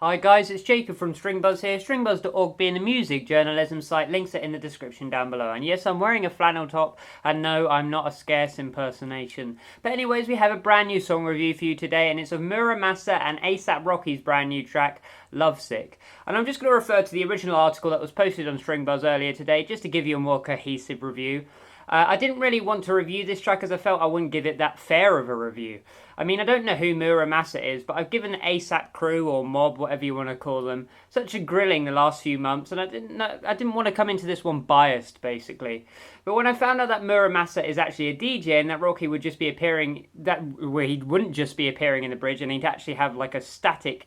Hi guys, it's Jacob from StringBuzz here, stringbuzz.org being a music journalism site, links are in the description down below. And yes, I'm wearing a flannel top, and no, I'm not a scarce impersonation. But anyways, we have a brand new song review for you today, and it's of Mura Masa and A$AP Rocky's brand new track, Lovesick. And I'm just going to refer to the original article that was posted on StringBuzz earlier today, just to give you a more cohesive review. I didn't really want to review this track as I felt I wouldn't give it that fair of a review. I mean, I don't know who Mura Masa is, but I've given the A$AP crew or mob, whatever you want to call them, such a grilling the last few months, and I didn't want to come into this one biased, basically. But when I found out that Mura Masa is actually a DJ and that Rocky would just be appearing, where he wouldn't just be appearing in the bridge, and he'd actually have like a static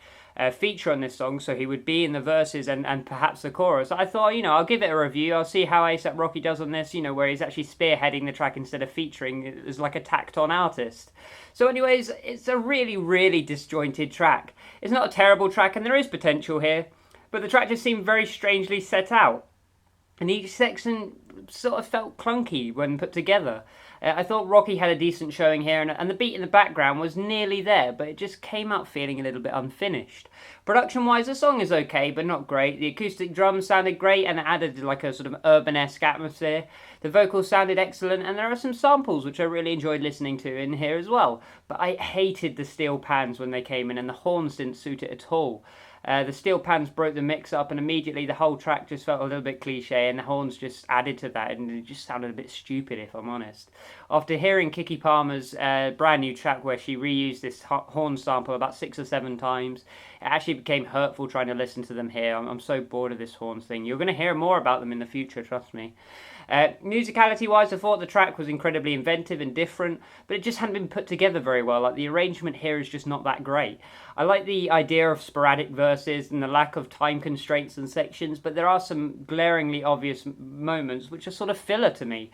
feature on this song, so he would be in the verses and perhaps the chorus. I thought, I'll give it a review. I'll see how A$AP Rocky does on this, where he's actually spearheading the track instead of featuring as like a tacked-on artist. So anyways, it's a really, really disjointed track. It's not a terrible track, and there is potential here, but the track just seemed very strangely set out. And each section sort of felt clunky when put together. I thought Rocky had a decent showing here, and the beat in the background was nearly there, but it just came out feeling a little bit unfinished. Production-wise, the song is okay, but not great. The acoustic drums sounded great, and it added like a sort of urban-esque atmosphere. The vocals sounded excellent, and there are some samples which I really enjoyed listening to in here as well. But I hated the steel pans when they came in, and the horns didn't suit it at all. The steel pans broke the mix up, and immediately the whole track just felt a little bit cliche, and the horns just added to that, and it just sounded a bit stupid, if I'm honest. After hearing Kiki Palmer's brand new track where she reused this horn sample about 6 or 7 times, it actually became hurtful trying to listen to them here. I'm so bored of this horns thing. You're going to hear more about them in the future, trust me. Musicality-wise, I thought the track was incredibly inventive and different, but it just hadn't been put together very well. Like, the arrangement here is just not that great. I like the idea of sporadic verses and the lack of time constraints and sections, but there are some glaringly obvious moments which are sort of filler to me.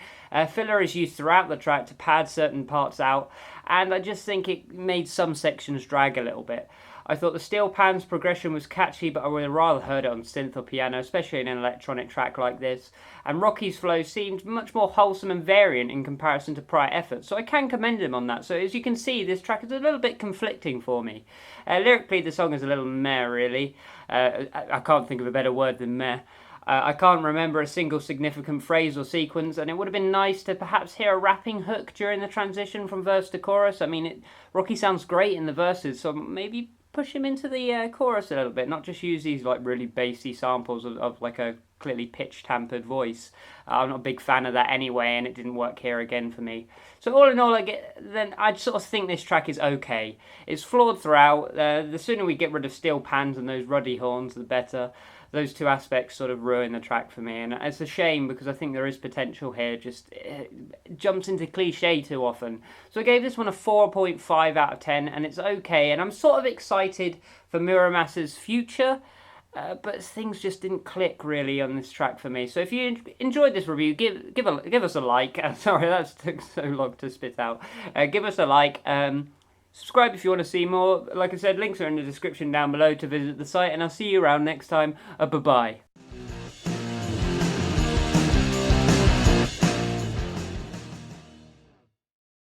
Filler is used throughout the track to pad certain parts out, and I just think it made some sections drag a little bit. I thought the steel pans progression was catchy, but I would have rather heard it on synth or piano, especially in an electronic track like this. And Rocky's flow seemed much more wholesome and variant in comparison to prior efforts, so I can commend him on that. So as you can see, this track is a little bit conflicting for me. Lyrically, the song is a little meh, really. I can't think of a better word than meh. I can't remember a single significant phrase or sequence, and it would have been nice to perhaps hear a rapping hook during the transition from verse to chorus. I mean, Rocky sounds great in the verses, so maybe push him into the chorus a little bit, not just use these like really bassy samples of like a clearly pitch tampered voice. I'm not a big fan of that anyway, and it didn't work here again for me. So all in all, I'd sort of think this track is okay. It's flawed throughout. The sooner we get rid of steel pans and those ruddy horns, the better. Those two aspects sort of ruin the track for me, and it's a shame because I think there is potential here, just it jumps into cliche too often. So I gave this one a 4.5 out of 10, and it's okay, and I'm sort of excited for Mura Masa's future, but things just didn't click really on this track for me. So if you enjoyed this review, give us a like. Sorry, that took so long to spit out. Give us a like. Subscribe if you want to see more. Like I said, links are in the description down below to visit the site, and I'll see you around next time. Bye-bye.